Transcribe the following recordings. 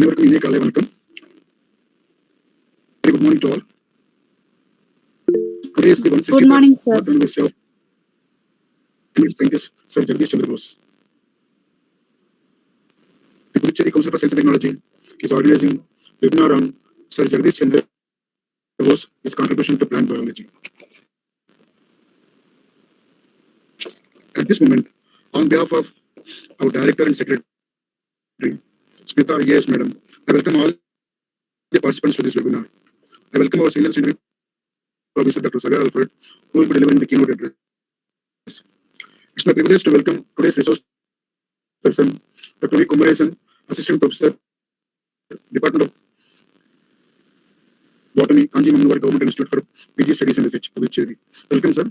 அனைவருக்கும் இனிய காலை வணக்கம். Very good morning to all. Today is the 160th Good morning, sir. birth anniversary of eminent scientist Sir Jagadish Chandra Bose. The Puducherry Council for Science and Technology is organizing webinar on Sir Jagadish Chandra Bose, his contribution to plant biology. At this moment, on behalf of our director and secretary, Smita yes, madam, I welcome all the participants to this webinar. I welcome our senior scientific officer, Dr. Sagar Alfred, who will be delivering the keynote address. It's my privilege to welcome today's resource person, Dr. V. Kumaresan, Assistant Professor, Department of Botany, Kanji Mangavar Government Institute for PG Studies and Research, Puducherry. Welcome, sir.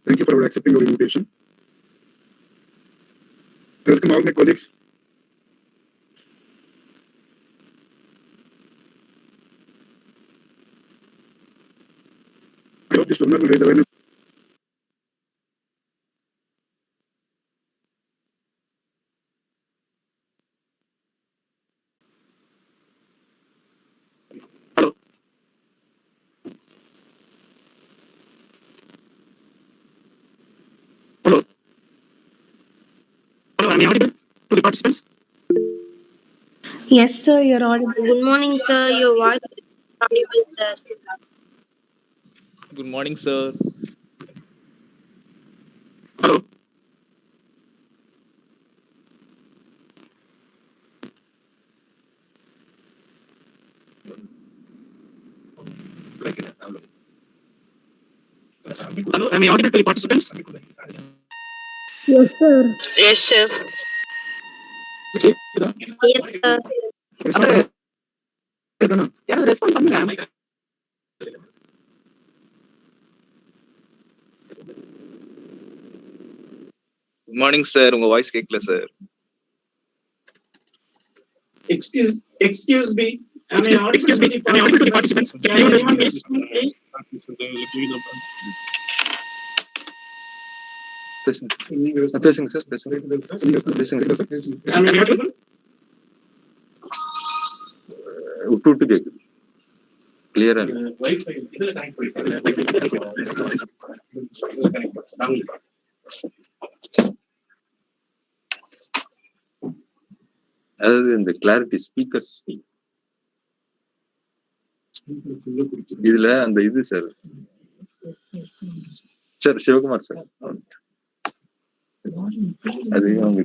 Thank you for accepting our invitation. I welcome all my colleagues. I hope this webinar will raise awareness. Hello. Hello. Hello, am I audible to the participants? Yes, sir, you're audible. Good morning, sir. Your voice is audible, sir. Good morning, sir. Hello. Hello, am I audible to the participants? Yes, sir. Yes, sir. Okay. Yes, sir. யாரும் respond பண்ணுங்க. Good morning, sir. உங்க voice கேட்கல sir. Excuse me. Am I audible Excuse me. Am I audible to the participants? Can you respond, please? பேசுங்க sir. பேசுங்க sir. Am I audible? விட்டு கேக்குது. கிளியரா அதாவது இந்த கிளாரிட்டி ஸ்பீக்கர் ஸ்பீக் இதுல அந்த இது சார் சிவகுமார் சார் அது அவங்க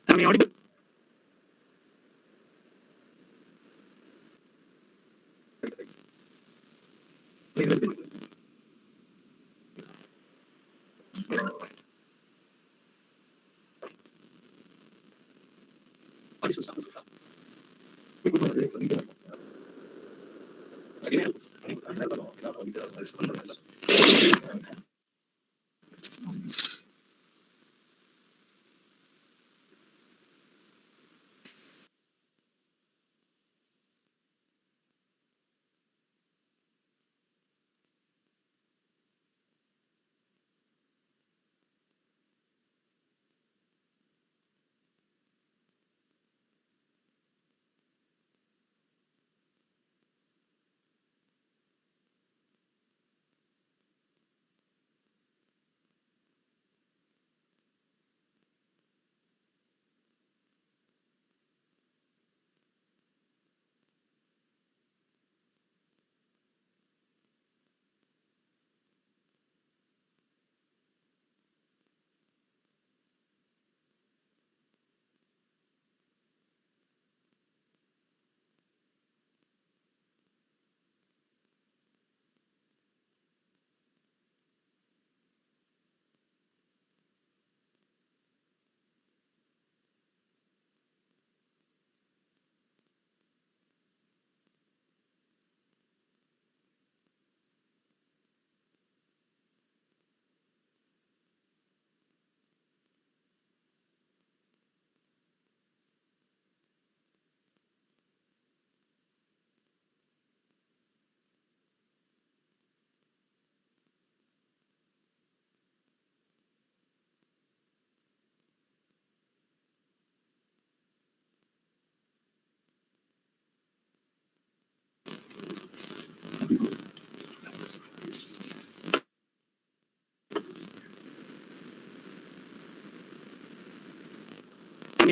Am I audible?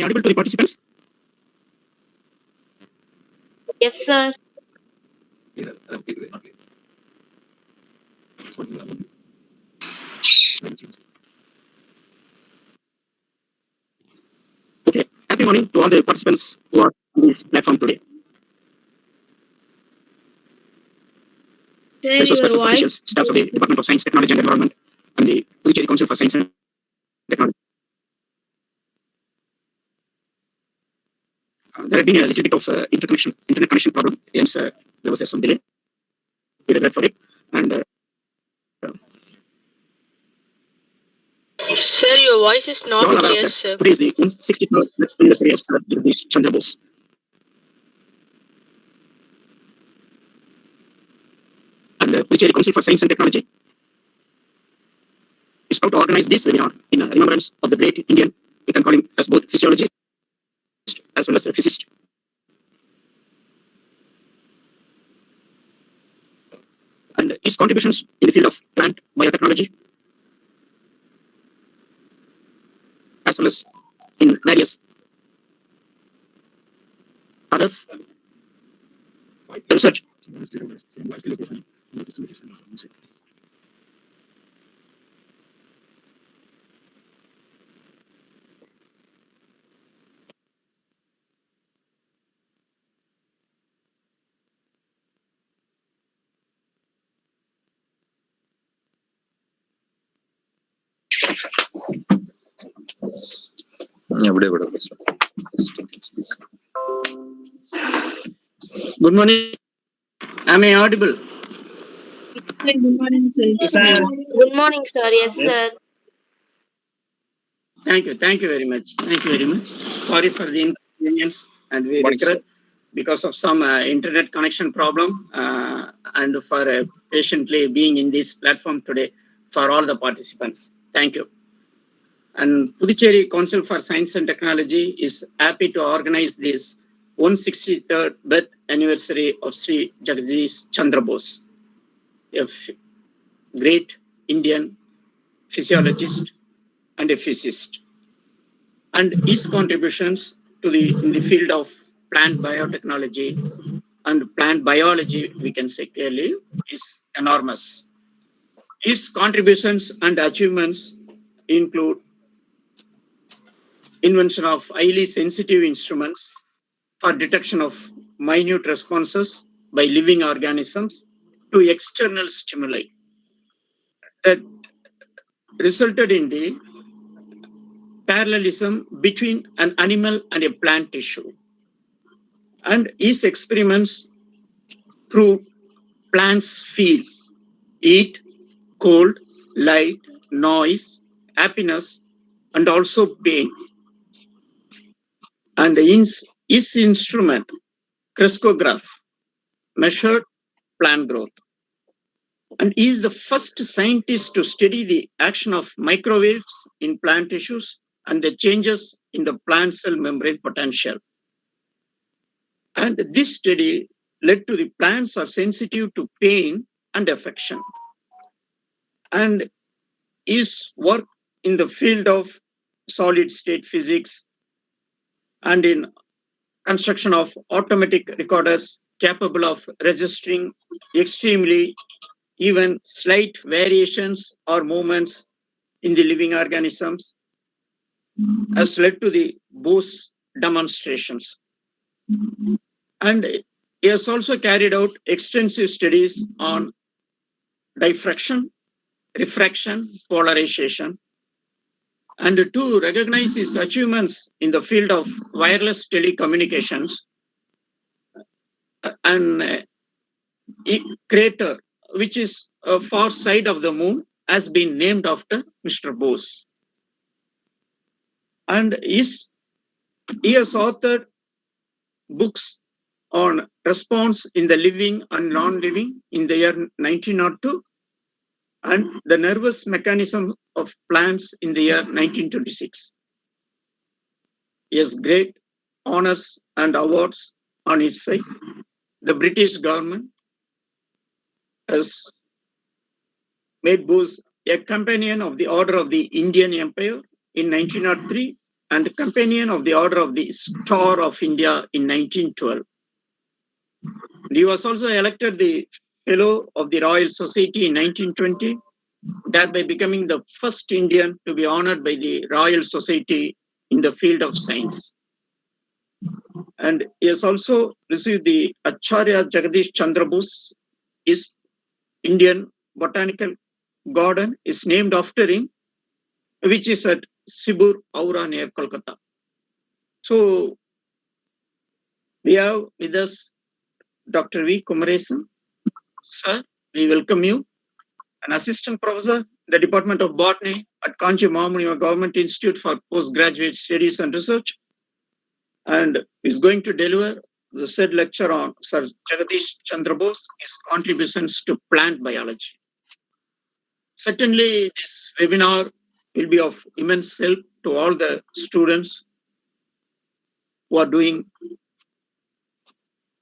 audible to the participants? Yes, sir. Okay. Happy morning to all the participants who are on this platform today. Sir, Also your special voice. officials, staffs of the Department of Science, Technology and Environment and the Puducherry Council for Science and Technology. There had been a little bit of internet connection problem, hence there was some delay. We regret for it. And Sir, your voice is you all not are aware of clear, that. sir. Today is the 163rd anniversary of Sir Jagadish Chandra Bose. And the Puducherry Council for Science and Technology is proud to organize this webinar in remembrance of the great Indian, we can call him as both physiologist as well as a physicist. And his contributions in the field of plant biotechnology, as well as in various other research. அப்படியே கூட பேசலாம். Good morning. Am I audible? Good morning, sir. Good morning, sir. Yes, sir. Thank you. Thank you very much. Thank you very much. Sorry for the inconvenience, and we Morning, regret because of some internet connection problem and for patiently being in this platform today for all the participants. Thank you. And Puducherry Council for Science and Technology is happy to organize this 163rd birth anniversary of Sri Jagadish Chandra Bose, a great Indian physiologist and a physicist. And his contributions to in the field of plant biotechnology and plant biology, we can say clearly, is enormous. His contributions and achievements include invention of highly sensitive instruments for detection of minute responses by living organisms to external stimuli that resulted in the parallelism between an animal and a plant tissue. And his experiments prove plants feel heat, cold, light, noise, happiness, and also pain. And his instrument, crystallograph, measured plant growth. And he is the first scientist to study the action of microwaves in plant tissues and the changes in the plant cell membrane potential. And this study led to the plants are sensitive to pain and affection. And his work in the field of solid state physics and in construction of automatic recorders capable of registering extremely even slight variations or movements in the living organisms has led to the Bose demonstrations. And he has also carried out extensive studies on diffraction, refraction, polarization. And to recognize his achievements in the field of wireless telecommunications, an crater which is a far side of the moon has been named after Mr. Bose. And he has authored books on response in the living and non-living in the year 1902 and the nervous mechanism of plants in the year 1926. He has great honors and awards on his side. The British government has made Bose a companion of the Order of the Indian Empire in 1903 and Companion of the Order of the Star of India in 1912. He was also elected the Fellow of the Royal Society in 1920, thereby becoming the first Indian to be honored by the Royal Society in the field of science. And he has also received the Acharya Jagadish Chandra Bose. His Indian Botanical Garden is named after him, which is at Sibur, Aura near Kolkata. So we have with us Dr. V. Kumaresan. Sir, we welcome you. An assistant professor in the Department of Botany at Kanchi Mahamunima Government Institute for Postgraduate Studies and Research, and is going to deliver the said lecture on Sir Jagadish Chandra Bose, his contributions to plant biology. Certainly, this webinar will be of immense help to all the students who are doing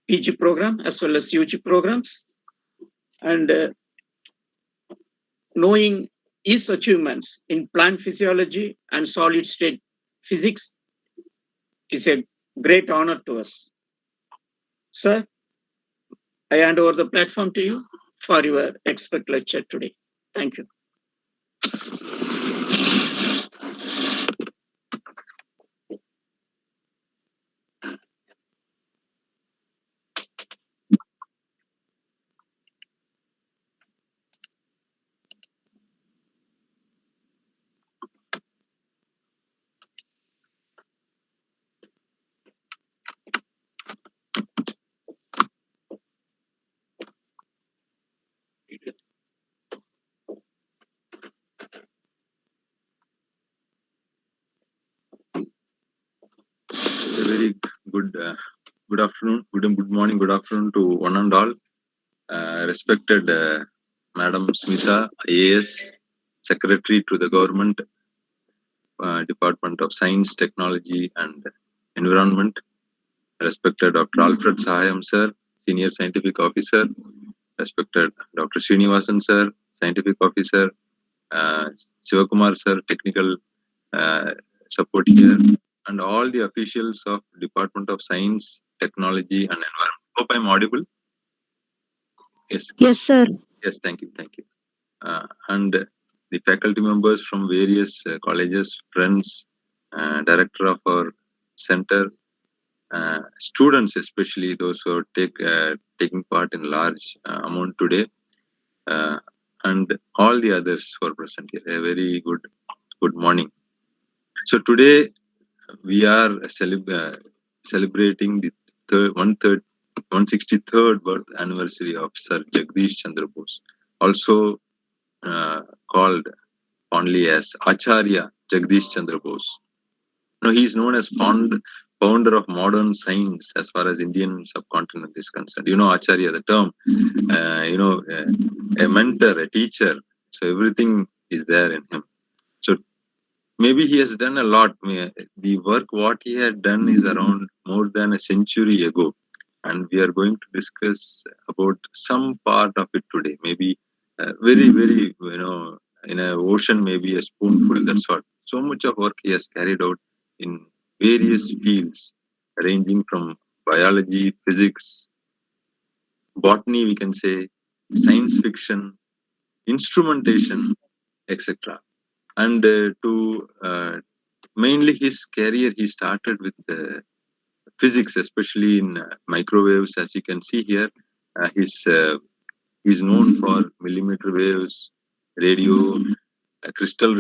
PG program as well as UG programs, and knowing his achievements in plant physiology and solid state physics is a great honor to us. Sir, I hand over the platform to you for your expert lecture today. Thank you. A very good afternoon, good morning, good afternoon to one and all. Respected Madam Smita, IAS, Secretary to the Government Department of Science, Technology and Environment. Respected Dr. Alfred Sahayam Sir, Senior Scientific Officer. Respected Dr. Srinivasan Sir, Scientific Officer. Sivakumar Sir, Technical support here. And all the officials of Department of Science, Technology and Environment. Hope I'm audible. Yes. Yes, sir. Yes, thank you. And the faculty members from various colleges, friends, director of our center, students, especially those who are taking part in large amount today, and all the others who are present here. A very good morning. So today we are celebrating the 163rd birth anniversary of Sir Jagadish Chandra Bose, also called fondly as Acharya Jagadish Chandra Bose. Now, he is known as founder of modern science as far as Indian subcontinent is concerned. You know, Acharya, the term, a mentor, a teacher. So everything is there in him. So maybe he has done a lot. The work what he had done is around more than a century ago, and we are going to discuss about some part of it today. Maybe very in an ocean, maybe a spoonful. That's what. So much of work he has carried out in various fields, ranging from biology, physics, botany, we can say, science fiction, instrumentation, etc. And mainly his career, he started with physics, especially in microwaves. As you can see here, he's known for millimeter waves, radio, crystal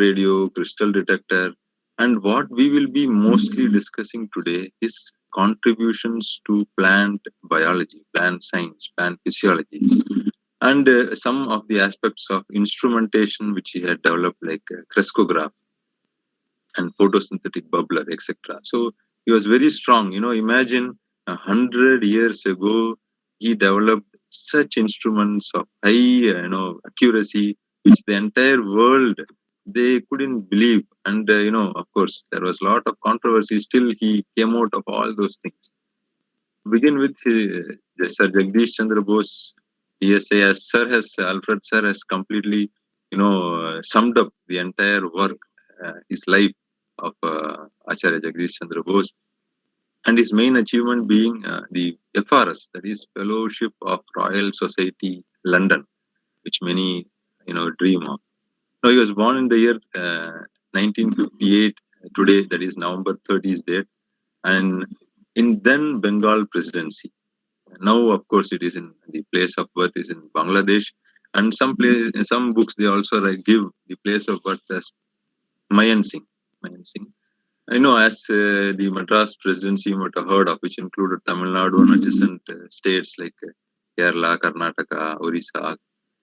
detector, and what we will be mostly discussing today is contributions to plant biology, plant science, plant physiology, and some of the aspects of instrumentation which he had developed, like crescograph and photosynthetic bubbler, etc. So he was very strong. Imagine 100 years ago, he developed such instruments of high, accuracy, which the entire world, they couldn't believe. And, of course, there was a lot of controversy. Still, he came out of all those things. Begin with Sir Jagadish Chandra Bose. ESA, as Alfred Sir has completely, summed up the entire work, his life. of Acharya Jagadish Chandra Bose, and his main achievement being the FRS, that is Fellowship of Royal Society, London, which many dream of. Now, he was born in the year 1958. Today, that is November 30th date, and in then Bengal Presidency. Now, of course, it is in the place of birth is in Bangladesh, and some books they also give the place of birth as Mayan Singh. Mayan Singh. I know as the Madras Presidency you might have heard of, which included Tamil Nadu and adjacent states like Kerala, Karnataka, Orissa,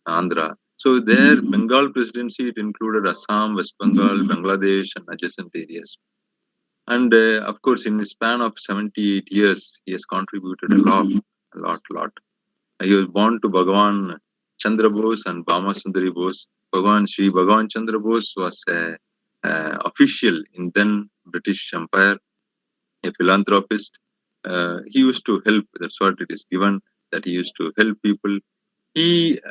Andhra. So there, Bengal Presidency, it included Assam, West Bengal, Bangladesh, and adjacent areas. And of course, in the span of 78 years, he has contributed a lot. He was born to Bhagavan Chandra Bose and Bama Sundari Bose. Bhagavan Chandra Bose was a official in then British Empire, a philanthropist. He used to help. That's what it is given, that he used to help people. He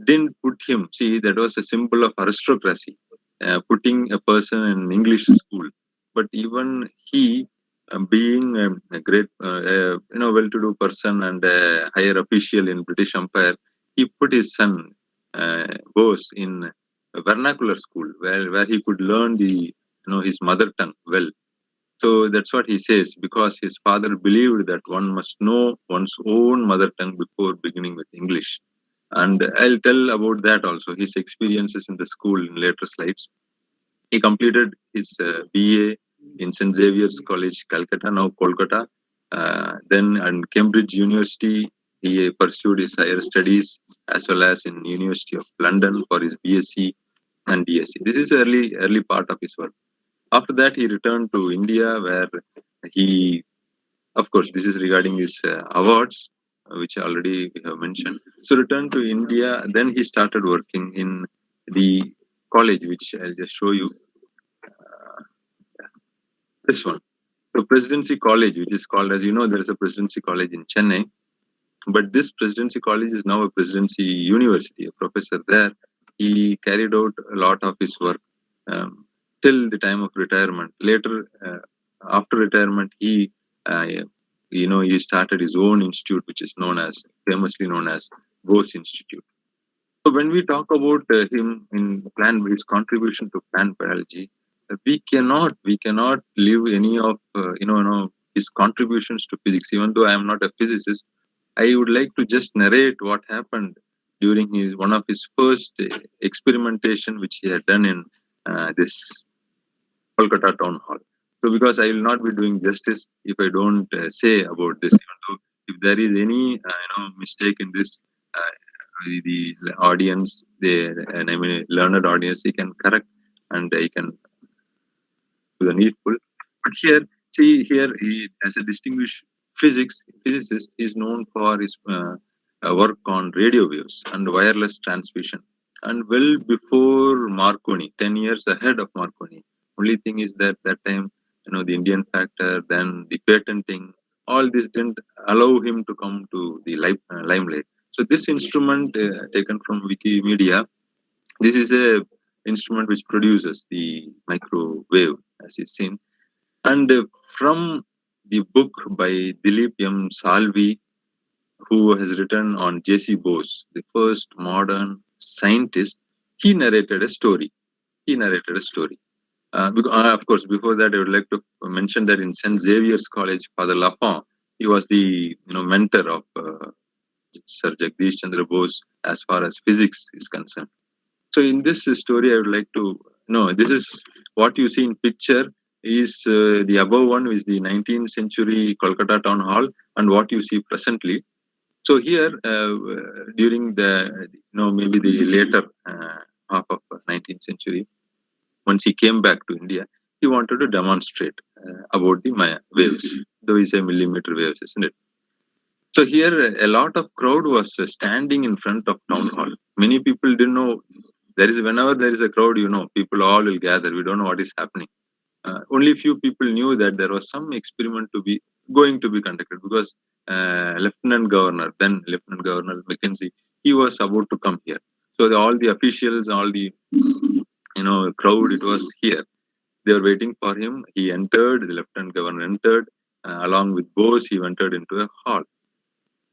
didn't put him. See, that was a symbol of aristocracy, putting a person in English school. But even he, being a great, well-to-do person and a higher official in British Empire, he put his son Bose in a vernacular school where he could learn his mother tongue well. So that's what he says, because his father believed that one must know one's own mother tongue before beginning with English. And I'll tell about that also, his experiences in the school in later slides. He completed his BA in St. Xavier's College, Calcutta, now Kolkata. Then at Cambridge University, he pursued his higher studies, as well as in University of London for his BSc and DSc. This is early part of his work. After that, he returned to India, where he, of course, this is regarding his awards, which already we have mentioned. So returned to India, then he started working in the college, which I'll just show you. This one, the Presidency College, which is called, as you know, there is a Presidency College in Chennai, but this Presidency College is now a Presidency University. A professor there, he carried out a lot of his work till the time of retirement. Later, after retirement, he started his own institute, which is famously known as Bose Institute. So when we talk about him in his contribution to plant biology, we cannot leave any of his contributions to physics. Even though I am not a physicist, I would like to just narrate what happened during one of his first experimentation, which he had done in this Kolkata town hall. So because I will not be doing justice if I don't say about this, even though if there is any mistake in this, the audience, learned audience, he can correct and he can do the needful. But here, he, as a distinguished physicist, is known for his work on radio waves and wireless transmission. And well before Marconi, 10 years ahead of Marconi. Only thing is that time, the Indian factor, then the patenting, all this didn't allow him to come to the limelight. So this instrument, taken from Wikimedia, this is a instrument which produces the microwave, as is seen. And from the book by Dilip M. Salvi, who has written on J.C. Bose, the first modern scientist, he narrated a story. Of course, before that, I would like to mention that in St. Xavier's College, Father Lafont, he was the mentor of Sir Jagadish Chandra Bose as far as physics is concerned. So in this story, I would like to this is what you see in picture is the above one is the 19th century Kolkata town hall, and what you see presently. So here, during the maybe the later half of 19th century, once he came back to India, he wanted to demonstrate about the Maya waves, though we say millimeter waves, isn't it? So here, a lot of crowd was standing in front of town hall. Many people didn't know. Whenever there is a crowd, people all will gather. We don't know what is happening. Only few people knew that there was some experiment going to be conducted, because Lieutenant Governor Mackenzie, he was about to come here. So all the officials, all the crowd, it was here. They were waiting for him. He entered, the Lieutenant Governor entered, along with Bose, he entered into a hall.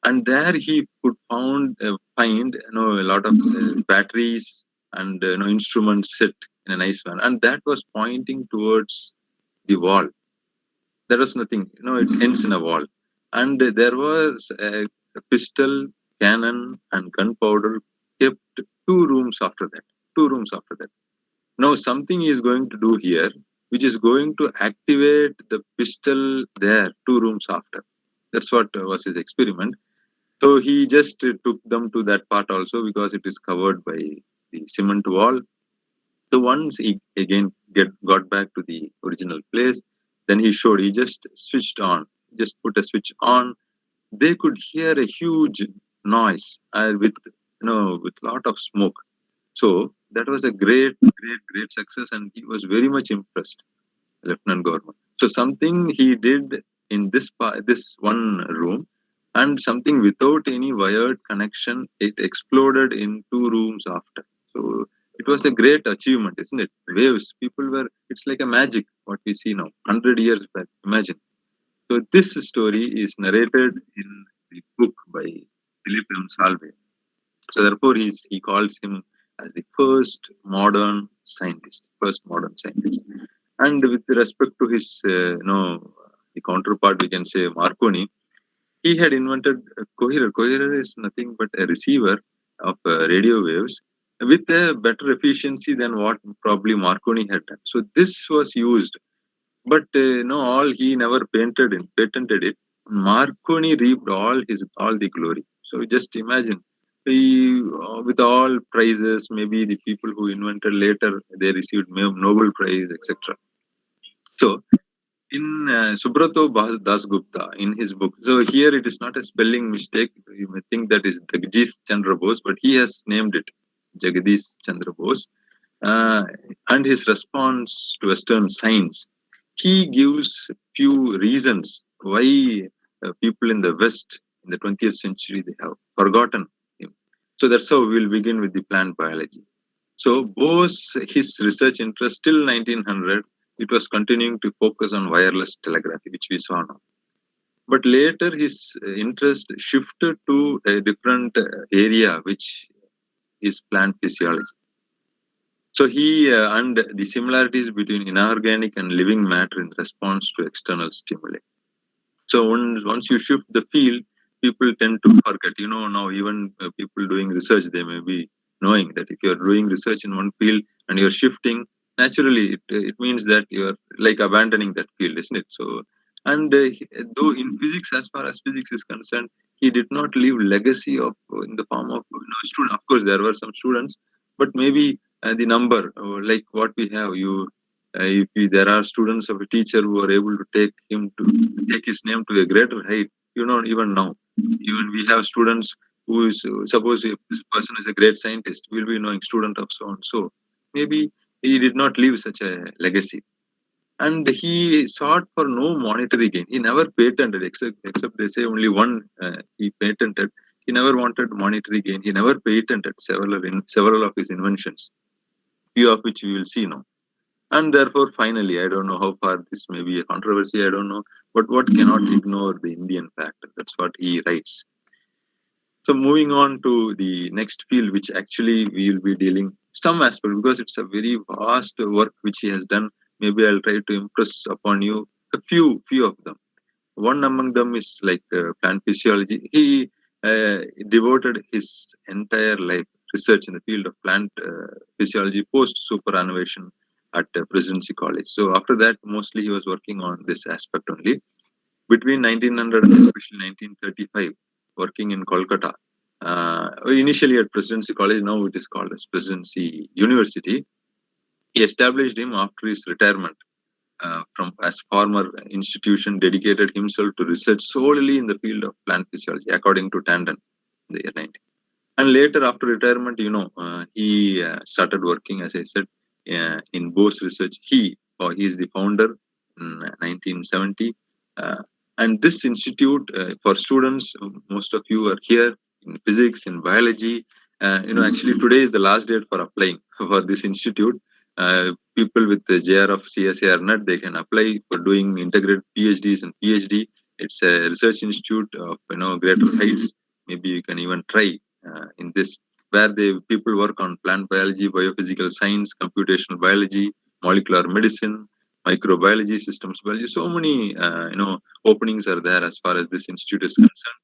And there he could find a lot of batteries and instruments set in a nice manner. And that was pointing towards the wall. There was nothing, it ends in a wall. And there was a pistol, cannon, and gunpowder kept 2 rooms after that. 2 rooms after that. Now, something he is going to do here, which is going to activate the pistol there 2 rooms after. That's what was his experiment. So he just took them to that part also because it is covered by the cement wall. So once he again got back to the original place, then he just switched on, just put a switch on. They could hear a huge noise with lot of smoke. So that was a great success, and he was very much impressed, Lieutenant Governor. So something he did in this one room, and something without any wired connection, it exploded in 2 rooms after. So it was a great achievement, isn't it? Waves, it's like a magic, what we see now, 100 years back, imagine. So this story is narrated in the book by Philip M. Salve. So therefore he calls him as the first modern scientist. And with respect to his, the counterpart, we can say Marconi, he had invented a coherer. Coherer is nothing but a receiver of radio waves with a better efficiency than what probably Marconi had done. So this was used, but all he never patented it. Marconi reaped all the glory. So just imagine, with all prizes, maybe the people who invented later, they received Nobel Prize, etc. So in Subrato Dasgupta, in his book, so here it is not a spelling mistake. You may think that is Jagadish Chandra Bose, but he has named it Jagadish Chandra Bose. And his response to Western science, he gives few reasons why people in the West in the 20th century, they have forgotten him. So that's how we'll begin with the plant biology. So Bose, his research interest till 1900, it was continuing to focus on wireless telegraphy, which we saw now. But later his interest shifted to a different area, which is plant physiology. So he and the similarities between inorganic and living matter in response to external stimuli. So once you shift the field, people tend to forget. Now even people doing research, they may be knowing that if you're doing research in one field and you're shifting, naturally it means that you're like abandoning that field, isn't it? So, and though in physics, as far as physics is concerned, he did not leave legacy of in the form of student. Of course, there were some students, but maybe the number, like what we have, there are students of a teacher who are able to take his name to a greater height. Even now, even we have students who is, suppose if this person is a great scientist, we'll be knowing student of so and so. Maybe he did not leave such a legacy. And he sought for no monetary gain. He never patented, except they say only one he patented. He never wanted monetary gain. He never patented several of his inventions, few of which we will see now. And therefore, finally, I don't know how far this may be a controversy, I don't know, but what cannot ignore the Indian factor? That's what he writes. So moving on to the next field, which actually we will be dealing some aspect, because it's a very vast work which he has done. Maybe I'll try to impress upon you a few of them. One among them is like plant physiology. He devoted his entire life research in the field of plant physiology post superannuation at Presidency College. So after that, mostly he was working on this aspect only. Between 1900 and especially 1935, working in Kolkata, initially at Presidency College, now it is called as Presidency University. He established him after his retirement from as former institution, dedicated himself to research solely in the field of plant physiology, according to Tandon in the year 90. And later, after retirement, he started working, as I said, in Bose Research. He is the founder in 1970. And this institute for students, most of you are here in physics, in biology. Actually today is the last date for applying for this institute. People with the JR of CSIR net, they can apply for doing integrated PhDs and PhD. It's a research institute of greater heights. Maybe you can even try in this, where the people work on plant biology, biophysical science, computational biology, molecular medicine, microbiology, systems biology. So many openings are there as far as this institute is concerned.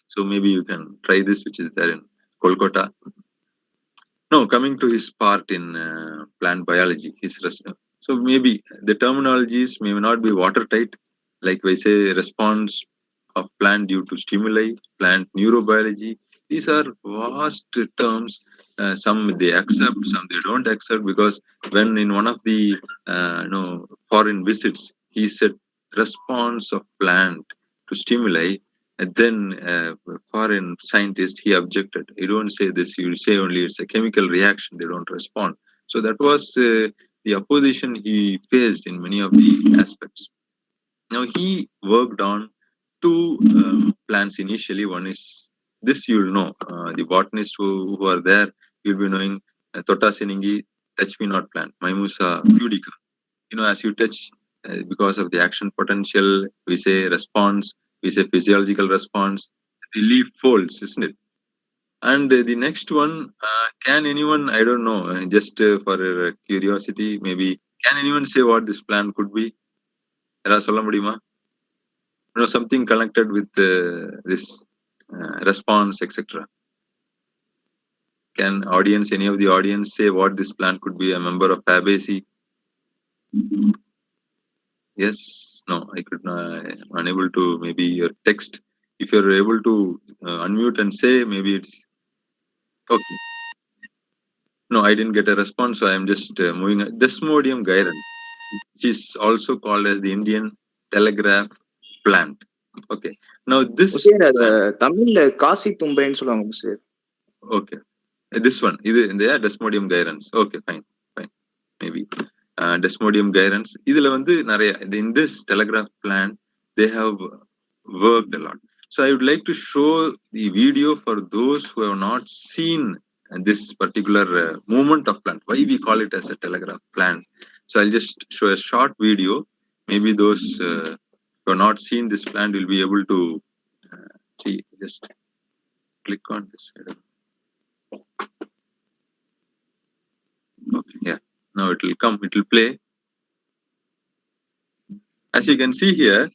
So maybe you can try this, which is there in Kolkata. No, coming to his part in plant biology, so maybe the terminologies may not be watertight, like we say response of plant due to stimuli, plant neurobiology. These are vast terms. Some they accept, some they don't accept, because when in one of the foreign visits, he said response of plant to stimuli. And then foreign scientist, he objected. You don't say this, you say only it's a chemical reaction, they don't respond. So that was the opposition he faced in many of the aspects. Now he worked on two plants initially. One is this, you'll know, the botanists who are there, you'll be knowing Tota Seningi, touch me not plant, Mimosa pudica. As you touch, because of the action potential, we say response, we say physiological response, the leaf folds, isn't it? And the next one, can anyone, I don't know, just for curiosity, maybe, can anyone say what this plant could be? Solla mudiyuma? Something connected with this response, etc. Can audience, any of the audience, say what this plant could be? A member of Fabaceae? Yes, no, I could not, unable to, maybe your text. If you're able to unmute and say, maybe it's okay. No, I didn't get a response, so I'm just moving. Desmodium gyran, which is also called as the Indian telegraph plant. Okay. Now this தமிழ்ல காசி தும்பைன்னு சொல்லுவாங்க sir. Okay. This one, yeah, Desmodium gyrans. Okay, fine, maybe. Desmodium gyrans. In this telegraph plant, they have worked a lot. So I would like to show the video for those who have not seen this particular movement of plant. Why we call it as a telegraph plant. So I'll just show a short video. Maybe those who have not seen this plant will be able to see. Just click on this. Okay, yeah. Now it will come, it will play. As you can see here,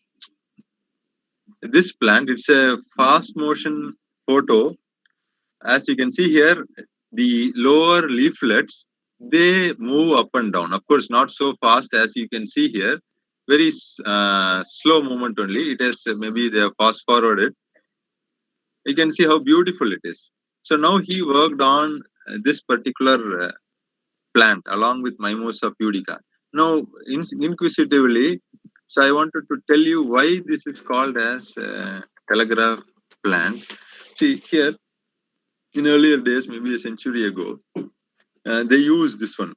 this plant, it's a fast motion photo. As you can see here, the lower leaflets, they move up and down. Of course, not so fast as you can see here. Very slow movement only. It is maybe they have fast forwarded. You can see how beautiful it is. So now he worked on this particular plant along with Mimosa pudica. Now, inquisitively, so I wanted to tell you why this is called as telegraph plant. See here, in earlier days, maybe a century ago, they used this one,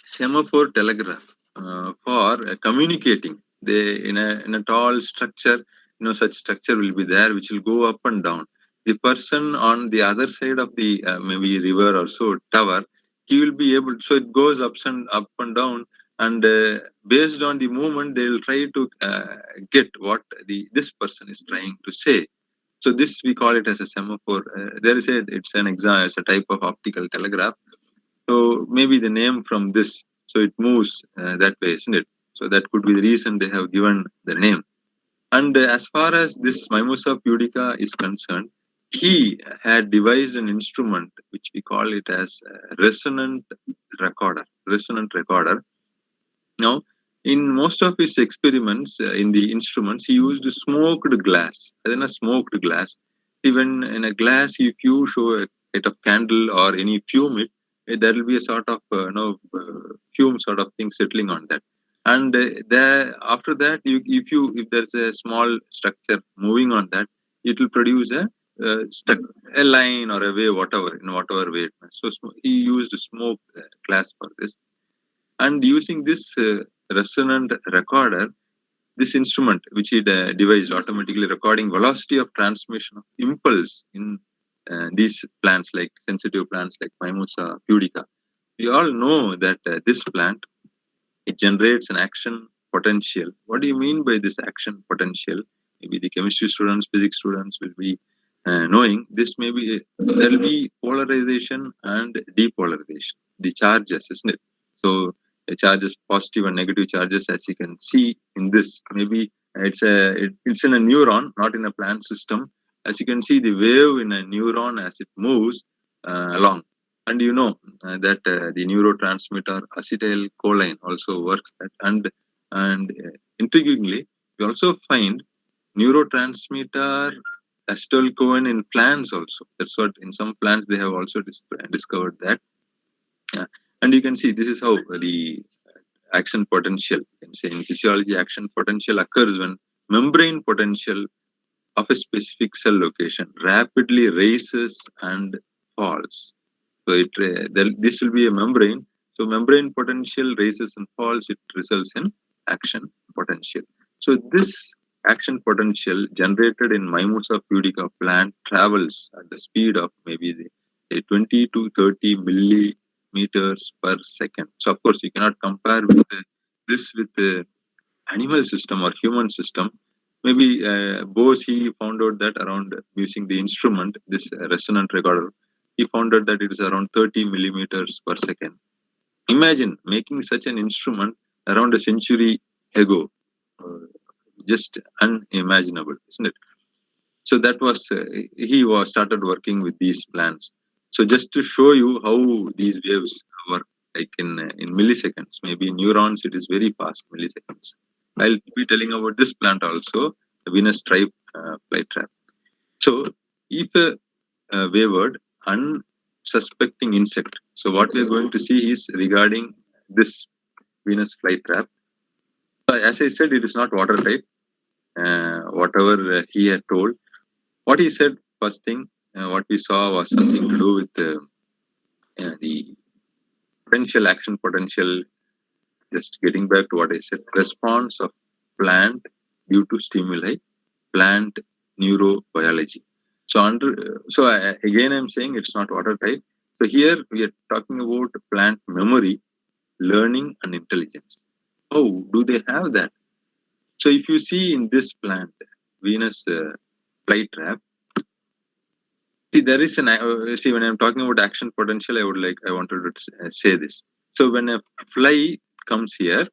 semaphore telegraph, for communicating. They in a tall structure, such structure will be there, which will go up and down. The person on the other side of the maybe river or so tower, he will be able. So it goes up and down, and based on the movement, they will try to get what this person is trying to say. So this we call it as a semaphore. There is it's an example, it's a type of optical telegraph. So maybe the name from this. So it moves that way, isn't it? So that could be the reason they have given the name. And as far as this Mimosa pudica is concerned, he had devised an instrument which we call it as resonant recorder. Now, in most of his experiments in the instruments, he used smoked glass. Then a smoked glass. Even in a glass, if you show a light of candle or any fume, there will be a sort of fume sort of thing settling on that. And after that, if there's a small structure moving on that, it will produce a line or a wave, whatever way. So he used smoke glass for this. And using this resonant recorder, this instrument which he devised, automatically recording velocity of transmission of impulse in these plants, like sensitive plants like Mimosa pudica. We all know that this plant, it generates an action potential. What do you mean by this action potential? Maybe the chemistry students, physics students will be knowing this. Maybe there will be polarization and depolarization. The charges, isn't it? So the charges, positive and negative charges, as you can see in this, maybe it's in a neuron, not in a plant system. As you can see, the wave in a neuron as it moves along. And you know that the neurotransmitter acetylcholine also works that. And intriguingly, we also find neurotransmitter acetylcholine in plants also. That's what in some plants they have also discovered that. Yeah. And you can see this is how the action potential, you can say in physiology, action potential occurs when membrane potential of a specific cell location rapidly raises and falls. So this will be a membrane. So membrane potential raises and falls. It results in action potential. So this action potential generated in Mimosa pudica plant travels at the speed of maybe 20 to 30 millimeters per second. So of course you cannot compare with this with the animal system or human system. Maybe Bose, he found out that around using the instrument, this resonant recorder, he found out that it is around 30 millimeters per second. Imagine making such an instrument around a century ago. Just unimaginable, isn't it? So that was, he was started working with these plants. So just to show you how these waves work, like in milliseconds, maybe in neurons, it is very fast, milliseconds. I'll be telling about this plant also, the Venus stripe flytrap. So if a wayward, unsuspecting insect, so what we're going to see is regarding this Venus flytrap. As I said, it is not water type, whatever he had told. What he said, first thing, what we saw was something to do with the potential, action potential. Just getting back to what I said, response of plant due to stimuli, plant neurobiology. So again, I'm saying it's not water type. So here we are talking about plant memory, learning, and intelligence. How do they have that? So if you see in this plant, Venus flytrap, see there is see when I'm talking about action potential, I wanted to say this. So when a fly comes here,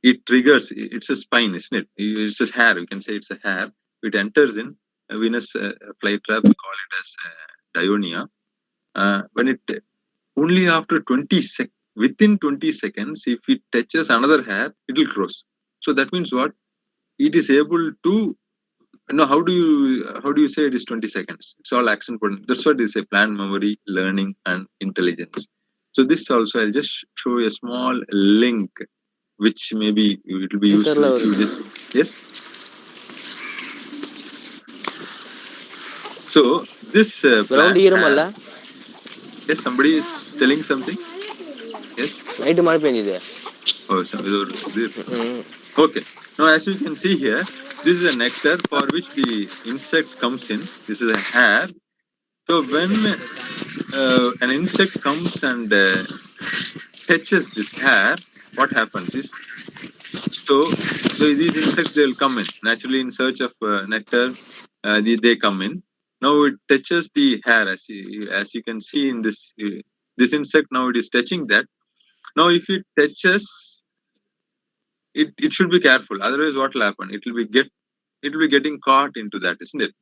it triggers. It's a spine, isn't it? It's a hair. You can say it's a hair. It enters in a Venus flytrap. We call it as Dionia. When it only after 20 within 20 seconds, if it touches another hair, it will close. So that means what? It is able to. No, how do you say it is 20 seconds? It's all action potential. That's what is a plant memory, learning, and intelligence. So this also, I'll just show you a small link, which maybe it will be useful if you just yes. So this plant has, yes, somebody is telling something. Yes. Oh, okay. Now, as you can see here, this is a nectar for which the insect comes in. This is a hair. So when an insect comes and touches this hair, what happens is, so these insects, they'll come in naturally in search of nectar. They come in. Now it touches the hair, as you can see in this this insect. Now it is touching that. Now if it touches, it should be careful. Otherwise, what will happen? It will be getting caught into that, isn't it?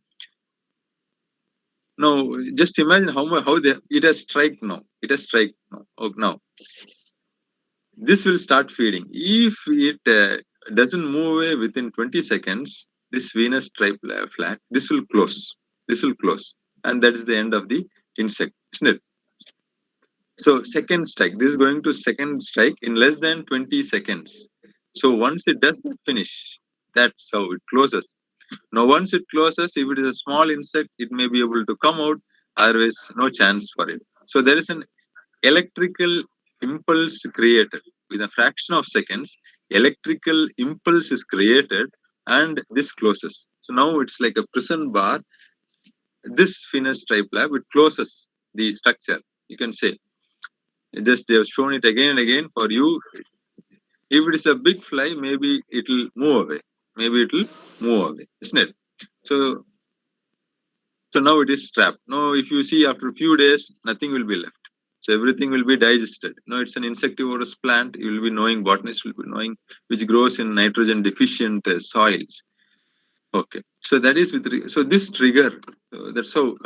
Now, just imagine it has strike now. It has strike now. Oh, now this will start feeding. If it doesn't move away within 20 seconds, this Venus stripe flag, this will close. This will close, and that is the end of the insect, isn't it? So second strike. This is going to second strike in less than 20 seconds. So once it does not finish, that's how it closes. Now, once it closes, if it is a small insect, it may be able to come out. Otherwise, no chance for it. So there is an electrical impulse created with a fraction of seconds. Electrical impulse is created, and this closes. So now it's like a prison bar. This Venus stripe lab, it closes the structure, you can say. Just they have shown it again and again for you. If it is a big fly, maybe it will move away. Maybe it will move away, isn't it? So, so now it is trapped. Now, if you see after a few days, nothing will be left. So everything will be digested. No, it's an insectivorous plant. You will be knowing, botanists will be knowing, which grows in nitrogen deficient soils. Okay, so that is so this trigger. That's how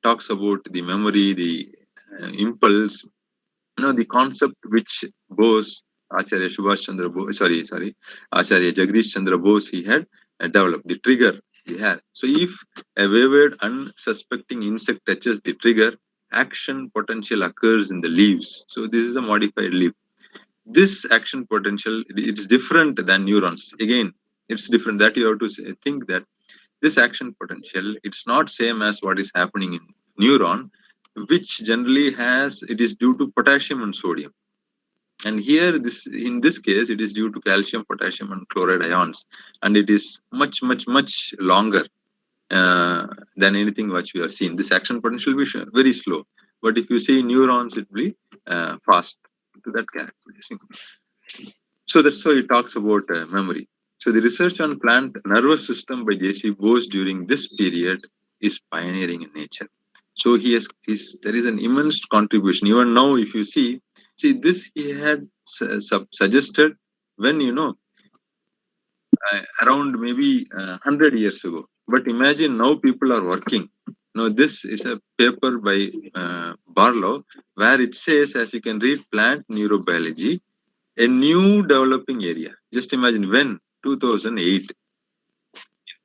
talks about the memory, the impulse. The concept which Bose, Acharya Subhash Chandra Bose, Acharya Jagadish Chandra Bose, he had developed the trigger he had. So if a wayward, unsuspecting insect touches the trigger, action potential occurs in the leaves. So this is a modified leaf. This action potential, it's different than neurons. Again, it's different. That you have to think that this action potential, it's not same as what is happening in neuron, which generally has, it is due to potassium and sodium. And here, in this case, it is due to calcium, potassium, and chloride ions, and it is much, much, much longer than anything which we have seen. This action potential will be very slow, but if you see neurons, it will be fast to that characteristic. So that's why it talks about memory. So the research on plant nervous system by J.C. Bose during this period is pioneering in nature. So there is an immense contribution. Even now, if you see this he had suggested when around maybe 100 years ago. But imagine now people are working. Now this is a paper by Barlow where it says, as you can read, plant neurobiology, a new developing area. Just imagine when 2008.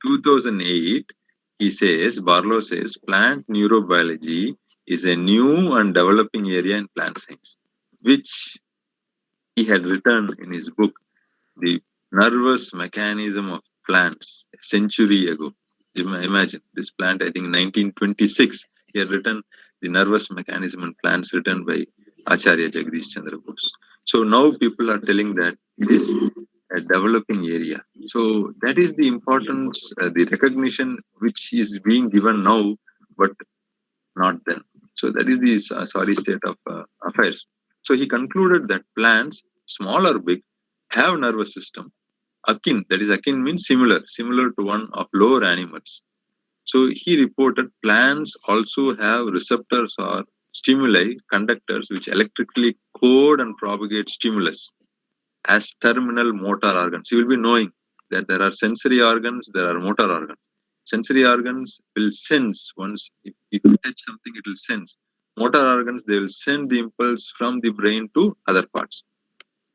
In 2008, he says, Barlow says, plant neurobiology is a new and developing area in plant science, which he had written in his book, The Nervous Mechanism of Plants, a century ago. Imagine this plant, I think 1926, he had written The Nervous Mechanism in Plants, written by Acharya Jagadish Chandra Bose. So now people are telling that it is a developing area. So that is the importance, the recognition which is being given now, but not then. So that is the sorry state of affairs. So he concluded that plants, small or big, have nervous system. Akin, that is akin means similar to one of lower animals. So he reported plants also have receptors or stimuli, conductors, which electrically code and propagate stimulus as terminal motor organs. You will be knowing that there are sensory organs, there are motor organs. Sensory organs will sense once, if you touch something, it will sense. Motor organs, they will send the impulse from the brain to other parts.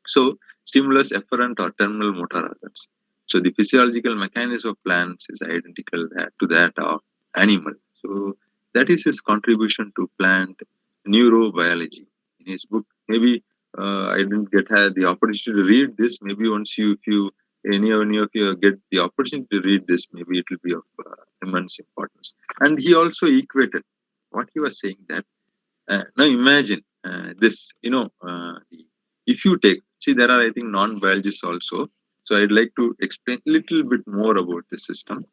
So, stimulus efferent or terminal motor organs. So, the physiological mechanism of plants is identical to that of animal. So, that is his contribution to plant neurobiology in his book. Maybe I didn't get the opportunity to read this. Maybe once if any of you get the opportunity to read this, maybe it will be of immense importance. And he also equated what he was saying that now imagine this, if you take, there are, I think, non-biologists also. So I'd like to explain a little bit more about this system.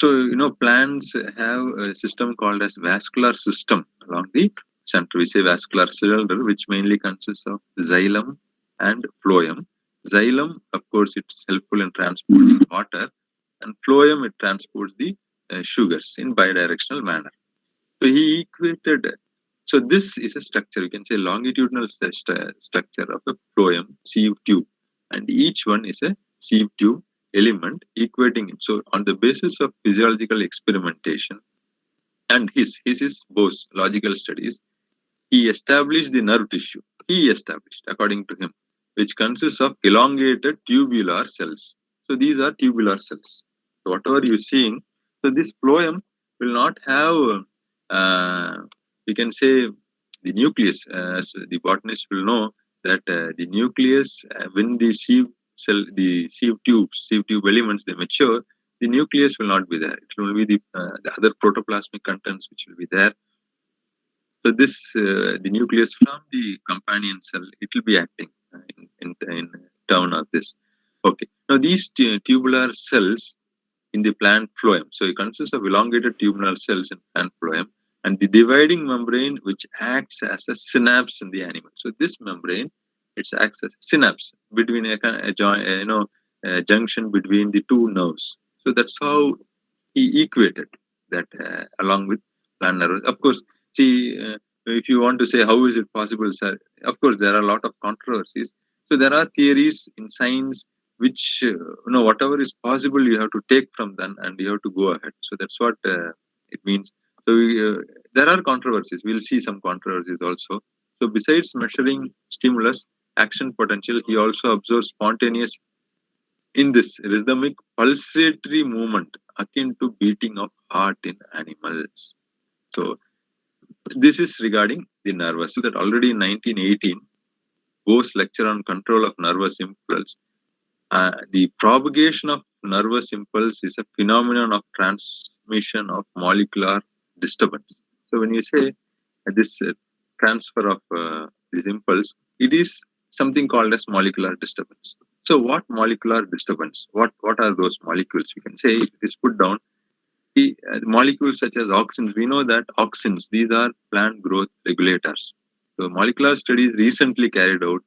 So, plants have a system called as vascular system along the center. We say vascular cylinder, which mainly consists of xylem and phloem. Xylem, of course, it's helpful in transporting water, and phloem, it transports the sugars in bidirectional manner. So he equated. So this is a structure, you can say longitudinal structure of a phloem sieve tube, and each one is a sieve tube element equating it. So on the basis of physiological experimentation and his Bose logical studies, he established the nerve tissue. According to him, which consists of elongated tubular cells. So these are tubular cells. So whatever you're seeing, so this phloem will not have, we can say, the nucleus. As the botanist will know that the nucleus, when the sieve tube elements, they mature, the nucleus will not be there. It will be the other protoplasmic contents which will be there. So this, the nucleus from the companion cell, it will be acting in terms of this. Okay. Now these tubular cells in the plant phloem, so it consists of elongated tubular cells in plant phloem, and the dividing membrane which acts as a synapse in the animal. So this membrane, it acts as a synapse between a junction between the two nerves. So that's how he equated that along with plant nervous. Of course, see, if you want to say how is it possible, sir, of course there are a lot of controversies. So there are theories in science which whatever is possible you have to take from them and you have to go ahead. So that's what it means. So there are controversies. We'll see some controversies also. So besides measuring stimulus action potential, he also observes spontaneous in this rhythmic pulsatory movement akin to beating of heart in animals. So this is regarding the nervous. So that already in 1918, Bose lecture on control of nervous impulse. The propagation of nervous impulse is a phenomenon of transmission of molecular disturbance. So when you say this transfer of this impulse, it is something called as molecular disturbance. So what molecular disturbance? What are those molecules? We can say it is put down. The molecules such as auxins, we know that auxins, these are plant growth regulators. So molecular studies recently carried out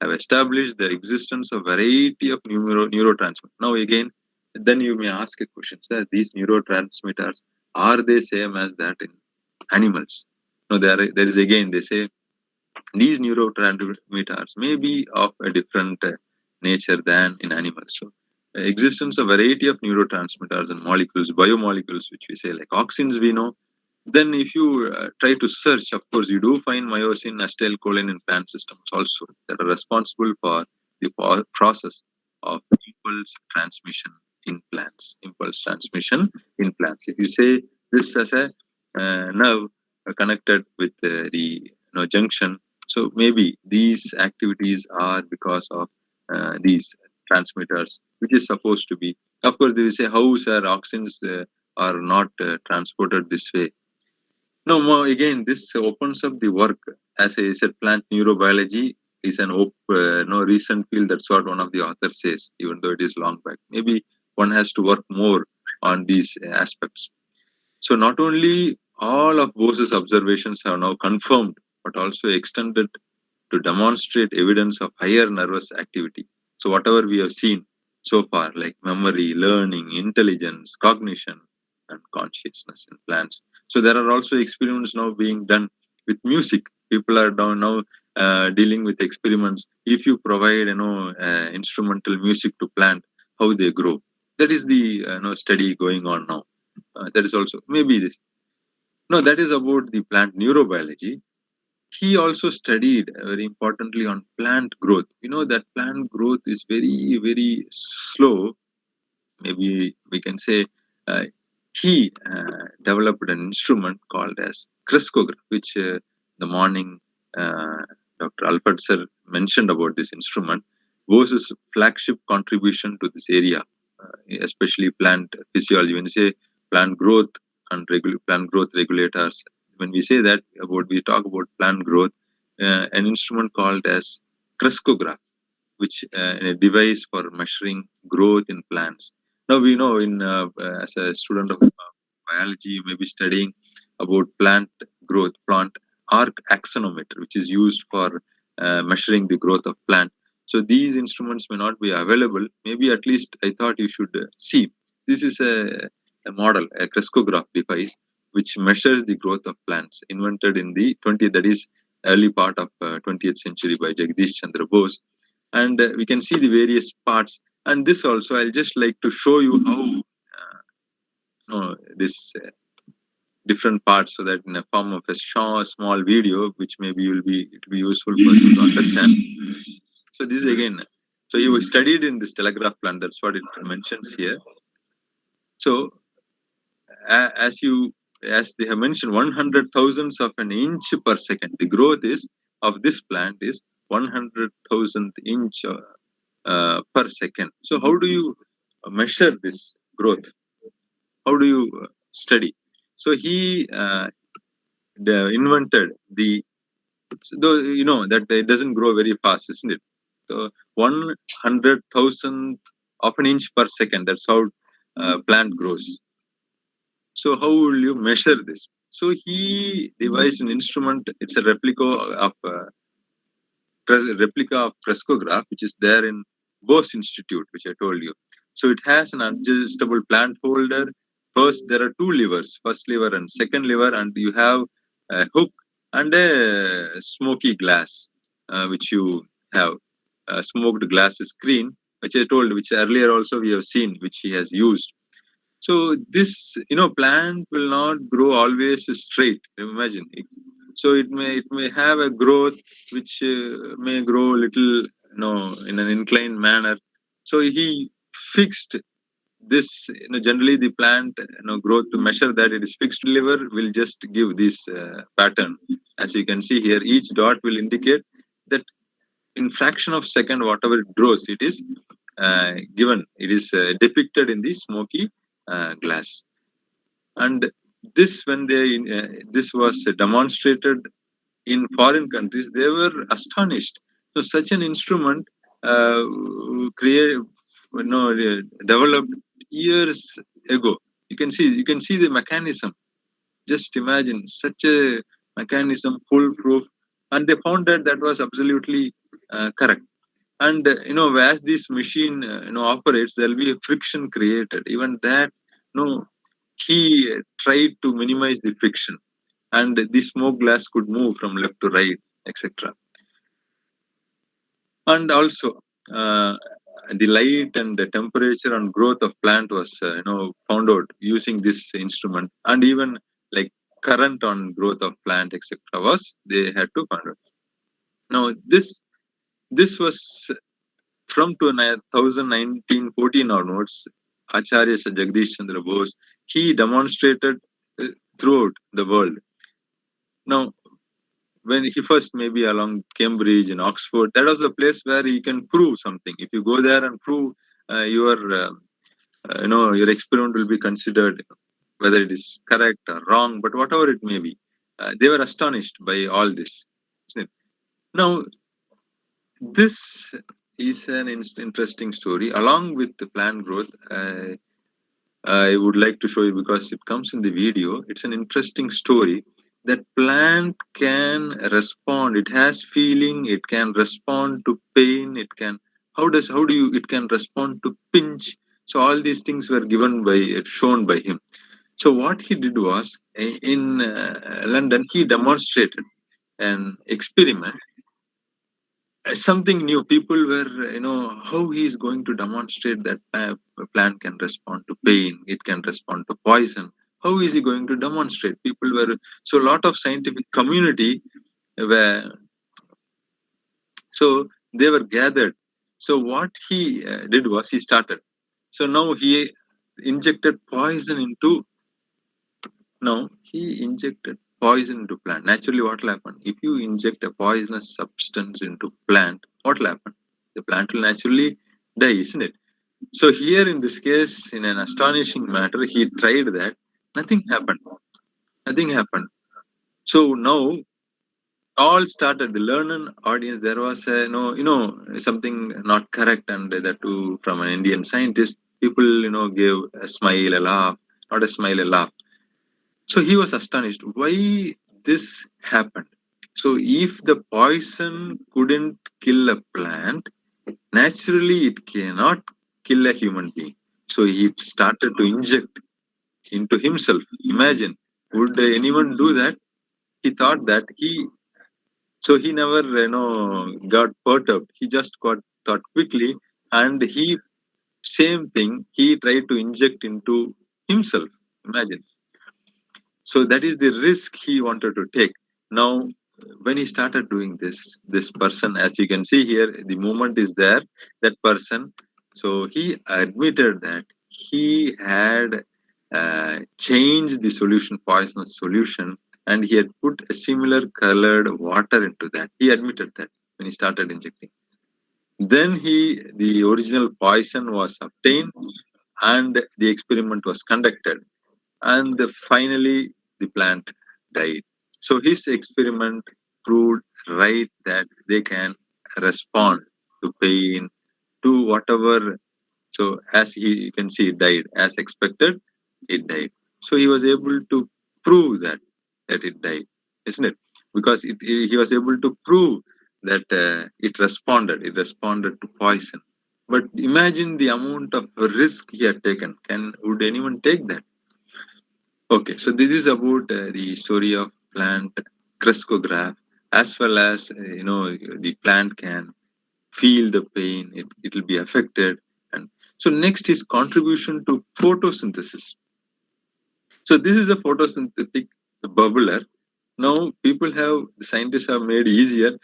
have established the existence of variety of neurotransmitters. Now again, then you may ask a question, sir, these neurotransmitters, are they same as that in animals? No, there is again, they say these neurotransmitters may be of a different nature than in animals. So existence of variety of neurotransmitters and molecules, biomolecules, which we say like auxins, we know. Then if you try to search, of course, you do find myosin, acetylcholine in plant systems also that are responsible for the process of impulse transmission in plants. Impulse transmission in plants. If you say this as a nerve connected with the junction, so maybe these activities are because of these transmitters, which is supposed to be. Of course, they will say how sir auxins are not transported this way. No, more again, this opens up the work. As I said, plant neurobiology is an recent field. That's what one of the authors says, even though it is long back. Maybe one has to work more on these aspects. So not only all of Bose's observations have now confirmed, but also extended to demonstrate evidence of higher nervous activity. So whatever we have seen so far, like memory, learning, intelligence, cognition, and consciousness in plants. So there are also experiments now being done with music. People are now dealing with experiments. If you provide, instrumental music to plant, how they grow. That is the study going on now. That is also maybe this. No, that is about the plant neurobiology. He also studied very importantly on plant growth. You know that plant growth is very, very slow. Maybe we can say he developed an instrument called as crescograph, which the morning Dr. Alfred sir mentioned about this instrument. Bose's flagship contribution to this area, especially plant physiology. When you say plant growth and plant growth regulators, when we say that we talk about plant growth, an instrument called as crescograph, which a device for measuring growth in plants. Now we know as a student of biology, you may be studying about plant growth, plant arc axonometer, which is used for measuring the growth of plant. So these instruments may not be available. Maybe at least I thought you should see. This is a model, a crescograph device, which measures the growth of plants, invented in the 20th, that is early part of 20th century by Jagadish Chandra Bose. And we can see the various parts. And this also, I'll just like to show you how this different parts, so that in a form of a small video, which maybe it will be useful for you to understand. So this is again, so you studied in this telegraph plant, that's what it mentions here. So as they have mentioned, 100,000ths of an inch per second, the growth is of this plant is 100,000th inch per second. So how do you measure this growth? How do you study? So he invented though you know that it doesn't grow very fast, isn't it? So 100,000th of an inch per second, that's how plant grows. So how will you measure this? So he devised an instrument. It's a replica of frescograph, which is there in Bose Institute, which I told you. So it has an adjustable plant holder. First, there are two levers, first lever and second lever, and you have a hook and a smoky glass, which you have a smoked glass screen, which I told, which earlier also we have seen, which he has used. So this, plant will not grow always straight. Imagine. So it may have a growth which may grow little, in an inclined manner. So he fixed this. Generally the plant, growth, to measure that it is fixed lever will just give this pattern. As you can see here, each dot will indicate that in fraction of second, whatever it grows, it is given. It is depicted in the smoky glass. And this, when this was demonstrated in foreign countries, they were astonished. So such an instrument developed years ago. You can see the mechanism. Just imagine such a mechanism, foolproof, and they found that that was absolutely correct. And as this machine operates, there will be a friction created. Even that, he tried to minimize the friction, and the smoke glass could move from left to right, etc. And also, the light and the temperature and growth of plant was found out using this instrument, and even like current on growth of plant, etc. was they had to find out. Now this was from 1914 onwards. Acharya Jagadish Chandra Bose, he demonstrated throughout the world. Now, when he first maybe along Cambridge and Oxford, that was a place where you can prove something. If you go there and prove your experiment will be considered whether it is correct or wrong, but whatever it may be, they were astonished by all this. Now, this is an interesting story. Along with the plant growth, I would like to show you because it comes in the video. It's an interesting story that plant can respond. It has feeling. It can respond to pain. It can it can respond to pinch. So all these things were shown by him. So what he did was in London, he demonstrated an experiment, something new. People were, how he is going to demonstrate that a plant can respond to pain, it can respond to poison. How is he going to demonstrate? People were, so a lot of scientific community were, so they were gathered. So what he did was he started. So now he injected poison into, now he injected poison into plant. Naturally, what will happen? If you inject a poisonous substance into plant, what will happen? The plant will naturally die, isn't it? So here in this case, in an astonishing matter, he tried that. Nothing happened. Nothing happened. So now all started. The learned audience. There was a something not correct, and that too from an Indian scientist. People gave a smile, a laugh, not a smile, a laugh. So he was astonished why this happened. So if the poison couldn't kill a plant, naturally it cannot kill a human being. So he started to inject into himself. Imagine, would anyone do that? He thought that so he never got perturbed. He just got thought quickly, and same thing he tried to inject into himself. Imagine. So that is the risk he wanted to take. Now, when he started doing this person, as you can see here, the movement is there, that person. So he admitted that he had changed the solution, poisonous solution, and he had put a similar colored water into that. He admitted that when he started injecting. Then the original poison was obtained, and the experiment was conducted, and finally the plant died. So his experiment proved right that they can respond to pain, to whatever. So as you can see, it died as expected. It died. So he was able to prove that. that it died, isn't it? Because he was able to prove that it responded to poison. But imagine the amount of risk he had taken. Would anyone take that? Okay, so this is about the story of plant crescograph, as well as the plant can feel the pain, it will be affected. And so next is contribution to photosynthesis. So this is a photosynthetic bubbler. Now the scientists have made easier.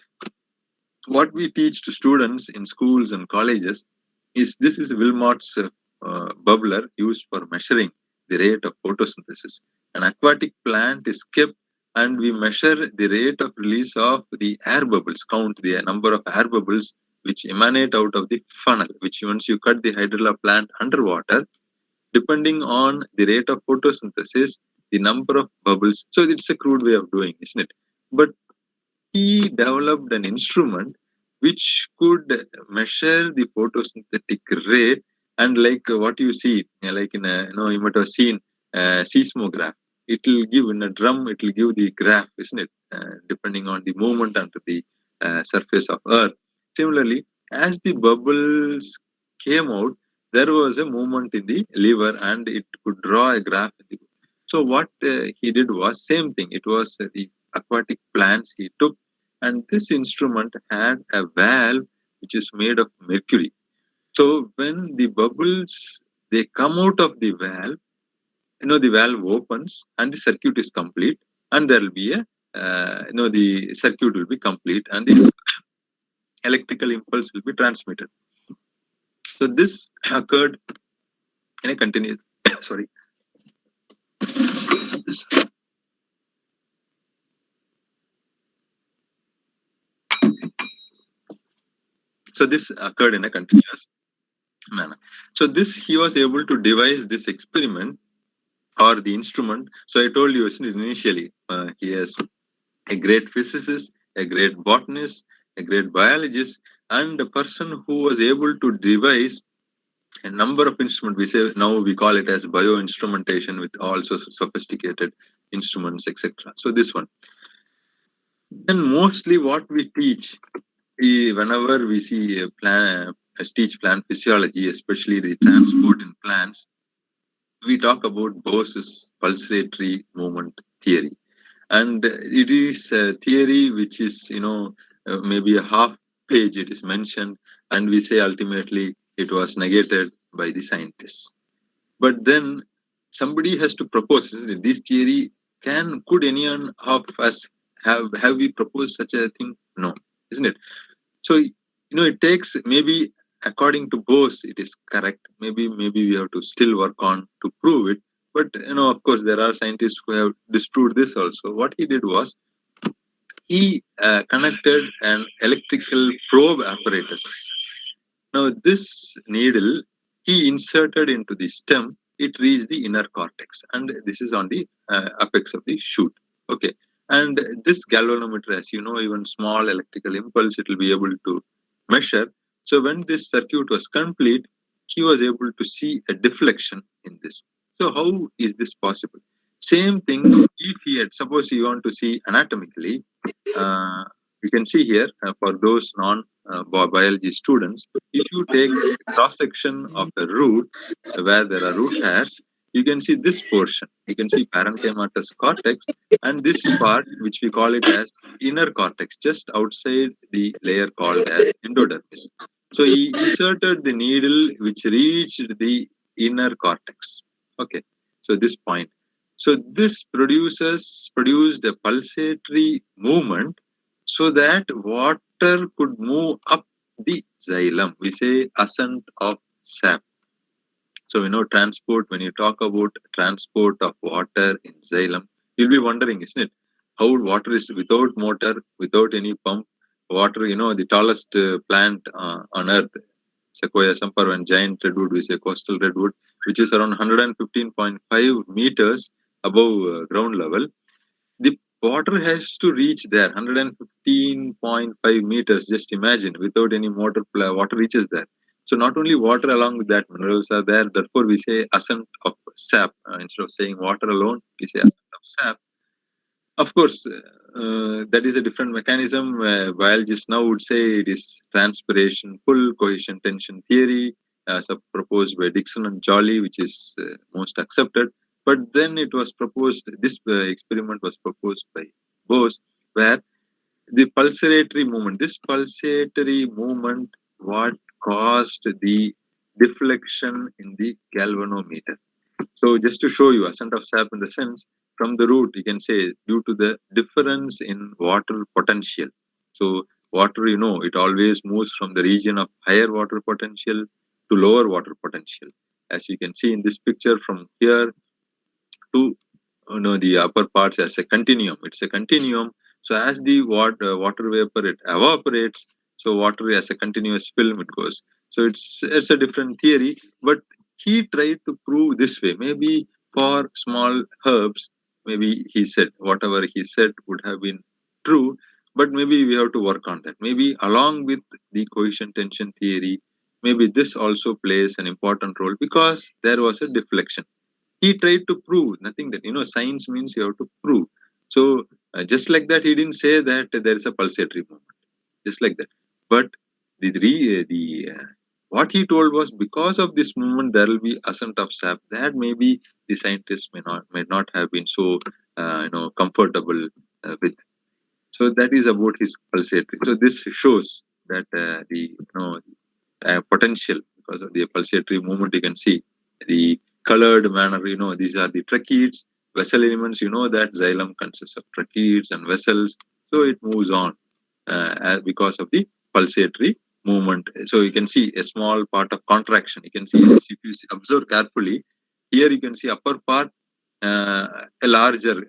What we teach to students in schools and colleges is this is Wilmot's bubbler used for measuring the rate of photosynthesis. An aquatic plant is kept and we measure the rate of release of the air bubbles, count the number of air bubbles which emanate out of the funnel, which once you cut the hydrilla plant underwater, depending on the rate of photosynthesis, the number of bubbles. So it's a crude way of doing, isn't it? But he developed an instrument which could measure the photosynthetic rate, and like what you see, like in a, you might have seen a seismograph. It will give in a drum. It will give the graph, isn't it? Depending on the movement onto the surface of Earth. Similarly, as the bubbles came out, there was a movement in the lever, and it could draw a graph. So what he did was same thing. It was the aquatic plants he took, and this instrument had a valve which is made of mercury. So when the bubbles they come out of the valve, the valve opens and the circuit is complete, and there will be a the circuit will be complete, and the electrical impulse will be transmitted. So this occurred in a continuous sorry. So this occurred in a continuous manner. So this he was able to devise this experiment or the instrument. So I told you initially, he has a great physicist, a great botanist, a great biologist, and a person who was able to devise a number of instruments. We say now we call it as bioinstrumentation with also sophisticated instruments, etc. So this one. And mostly what we teach, whenever we see teach plant physiology, especially the transport in plants, we talk about Bose's pulsatory movement theory. And it is a theory which is, maybe a half page it is mentioned, and we say ultimately it was negated by the scientists. But then somebody has to propose, isn't it? This theory could anyone of us have we proposed such a thing? No, isn't it? So it takes maybe according to Bose it is correct. Maybe we have to still work on to prove it. But of course, there are scientists who have disproved this also. What he did was he connected an electrical probe apparatus. Now, this needle he inserted into the stem. It reached the inner cortex, and this is on the apex of the shoot. Okay, and this galvanometer, as you know, even small electrical impulse, it will be able to measure. So when this circuit was complete, he was able to see a deflection in this. So how is this possible? Same thing, if he had, suppose you want to see anatomically, you can see here for those non-biology students, if you take cross section of the root where there are root hairs, you can see this portion. You can see parenchymatous cortex, and this part, which we call it as inner cortex, just outside the layer called as endodermis. So he inserted the needle which reached the inner cortex. Okay, so this point. So this produced a pulsatory movement so that water could move up the xylem. We say ascent of sap. So transport, when you talk about transport of water in xylem, you'll be wondering, isn't it? How water is without motor, without any pump, water, the tallest plant on earth, Sequoia sempervirens, giant redwood, we say coastal redwood, which is around 115.5 meters above ground level. The water has to reach there, 115.5 meters. Just imagine, without any motor, water reaches there. So not only water, along with that, minerals are there. Therefore, we say ascent of sap. Instead of saying water alone, we say ascent of sap. Of course, that is a different mechanism. Biologists now would say it is transpiration, pull, cohesion, tension theory, as proposed by Dixon and Jolly, which is most accepted. But then it was proposed, this experiment was proposed by Bose, where the pulsatory movement, this pulsatory movement, what caused the deflection in the galvanometer. So just to show you ascent of sap in the sense, from the root, you can say due to the difference in water potential. So water, it always moves from the region of higher water potential to lower water potential. As you can see in this picture, from here to the upper parts as a continuum. It's a continuum. So as the water vapor it evaporates, so water as a continuous film it goes. So it's a different theory, but he tried to prove this way. Maybe for small herbs, maybe he said whatever he said would have been true, but maybe we have to work on that. Maybe along with the cohesion tension theory, maybe this also plays an important role because there was a deflection. He tried to prove nothing that science means you have to prove. So just like that, he didn't say that there is a pulsatory movement, just like that. But the what he told was because of this movement there will be ascent of sap, that maybe the scientists may not have been so comfortable with. So that is about his pulsatory. So this shows that the potential because of the pulsatory movement. You can see the colored manner. These are the tracheids, vessel elements. That xylem consists of tracheids and vessels. So it moves on because of the pulsatory movement. So you can see a small part of contraction. You can see this if you observe carefully. Here you can see upper part a larger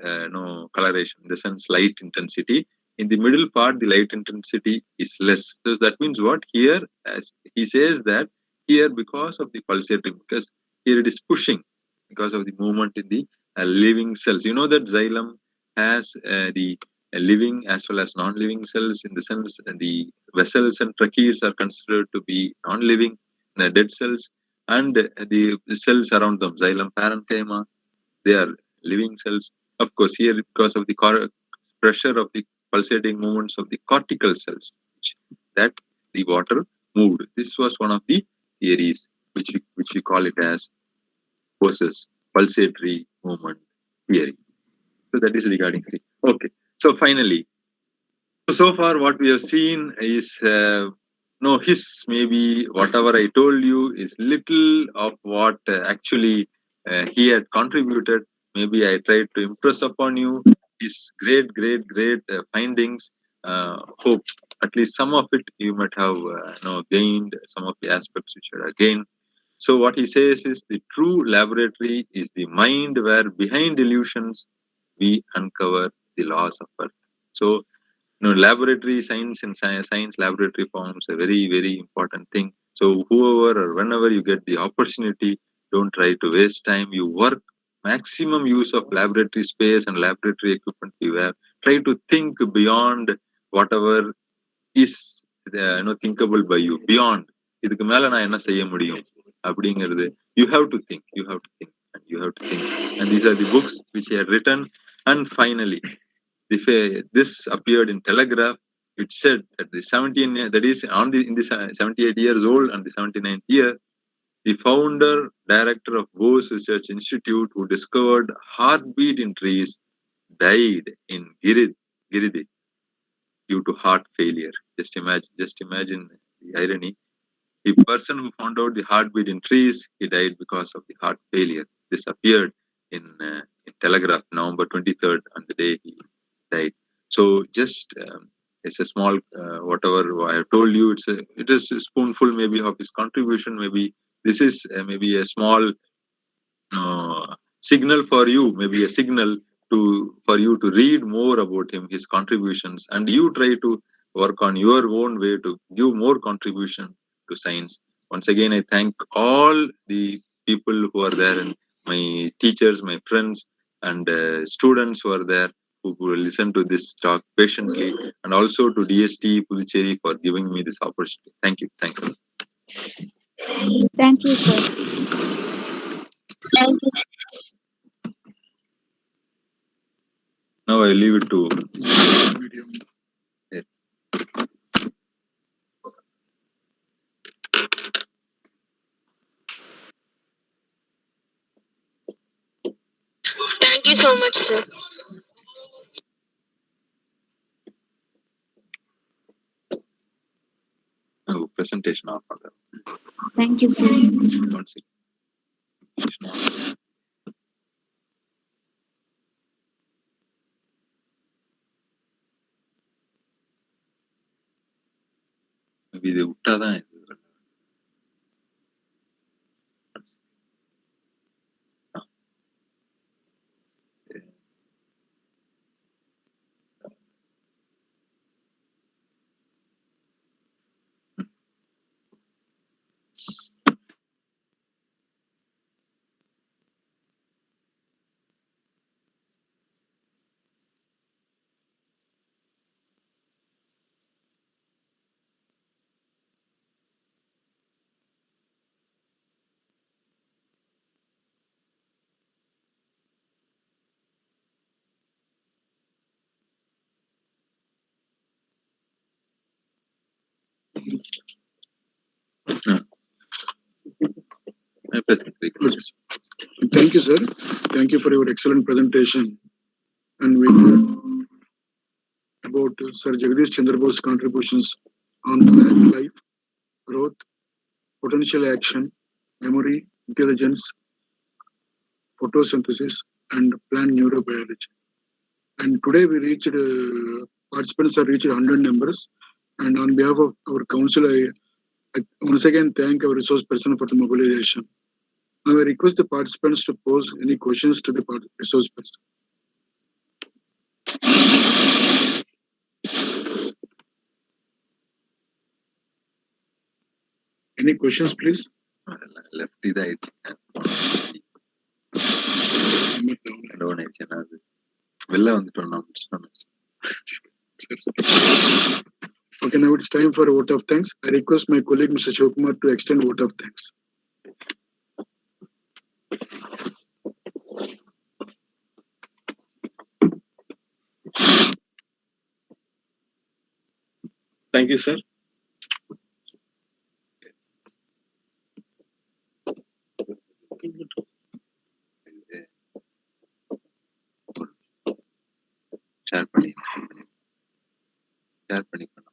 coloration, in the sense light intensity. In the middle part, the light intensity is less. So that means what? Here, as he says that here because of the pulsatory, because here it is pushing because of the movement in the living cells. You know that xylem has the living as well as non-living cells, in the sense the vessels and tracheids are considered to be non-living dead cells, and the cells around them, xylem parenchyma, they are living cells. Of course, here because of the pressure of the pulsating movements of the cortical cells, that the water moved. This was one of the theories which we call it as Bose's pulsatory movement theory. So that is regarding the. Okay. So finally, so far what we have seen is his maybe whatever I told you is little of what actually he had contributed. Maybe I tried to impress upon you his great findings. Hope at least some of it you might have gained, some of the aspects which you have gained. So what he says is the true laboratory is the mind where behind illusions we uncover the laws of earth. So laboratory science and science laboratory forms a very important thing. So whoever or whenever you get the opportunity, don't try to waste time. You work maximum use of laboratory space and laboratory equipment you have. Try to think beyond whatever is thinkable by you. Beyond இதுக்கு மேல நான் என்ன செய்ய முடியும் அப்படிங்கிறது, you have to think and you have to think. And these are the books which he had written. And finally, this appeared in Telegraph. It said that the 17, that is in the 78 years old and the 79th year, the founder director of Bose Research Institute, who discovered heartbeat in trees, died in Giridi due to heart failure. Just imagine the irony. The person who found out the heartbeat in trees, he died because of the heart failure. This appeared in Telegraph, November 23rd, on the day he died. So just it's a small whatever I have told you. It is a spoonful maybe of his contribution. Maybe this is maybe a small signal for you. Maybe a signal for you to read more about him, his contributions, and you try to work on your own way to give more contribution to science. Once again, I thank all the people who are there, and my teachers, my friends, and students who are there who will listen to this talk patiently, and also to DSTE Puducherry for giving me this opportunity. Thank you. Thanks a lot. Thank you, sir. Thank you. Now I leave it to Medium. Thank you so much, sir. presentation off. Thank you, sir. Don't see. இது விட்டாதான் இது my presence. Thank you, sir. Thank you for your excellent presentation. And we heard about Sir Jagadish Chandra Bose's contributions on plant life, growth, potential action, memory, intelligence, photosynthesis, and plant neurobiology. And today we reached, participants have reached 100 numbers. And on behalf of our council, I once again thank our resource person for the mobilization. Now I request the participants to pose any questions to the resource person. Any questions, please? Left இதாயிடுச்சு down ஆயிடுச்சு அது வெளில வந்துட்டோம் நான் முடிச்சிட்டோம். Okay, now it's time for a vote of thanks. I request my colleague Mr. Shivakumar to extend vote of thanks. Thank you, sir. Share பண்ணி பண்ண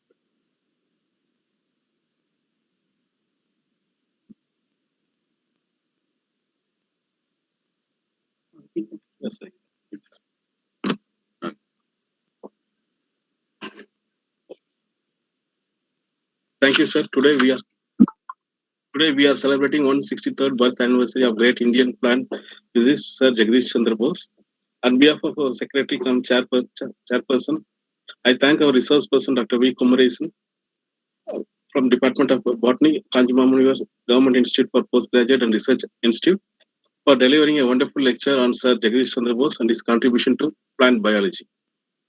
Yes, sir. Thank you, sir. Today we are celebrating 163rd birth anniversary of great Indian plant physicist Sir Jagadish Chandra Bose. On behalf of our secretary cum chairperson, I thank our resource person Dr. V. Kumaresan from Department of Botany, Kanchimamal Government Institute for Postgraduate and Research Institute, for delivering a wonderful lecture on Sir Jagadish Chandra Bose and his contribution to plant biology.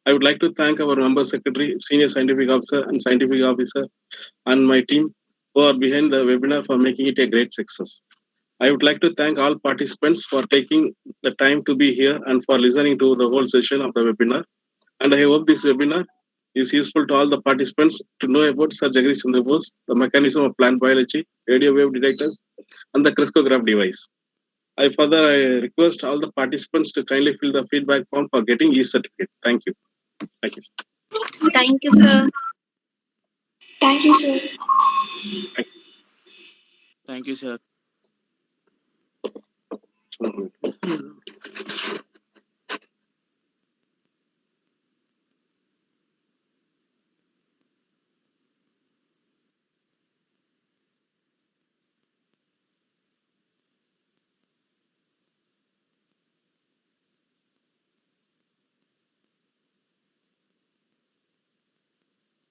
I would like to thank our member secretary, senior scientific officer, and scientific officer, and my team who are behind the webinar for making it a great success. I would like to thank all participants for taking the time to be here and for listening to the whole session of the webinar. And I hope this webinar is useful to all the participants to know about Sir Jagadish Chandra Bose, the mechanism of plant biology, radio wave detectors, and the crystallograph device. I request all the participants to kindly fill the feedback form for getting each certificate. Thank you. Thank you. Thank you, sir. Thank you, sir. Thank you, sir.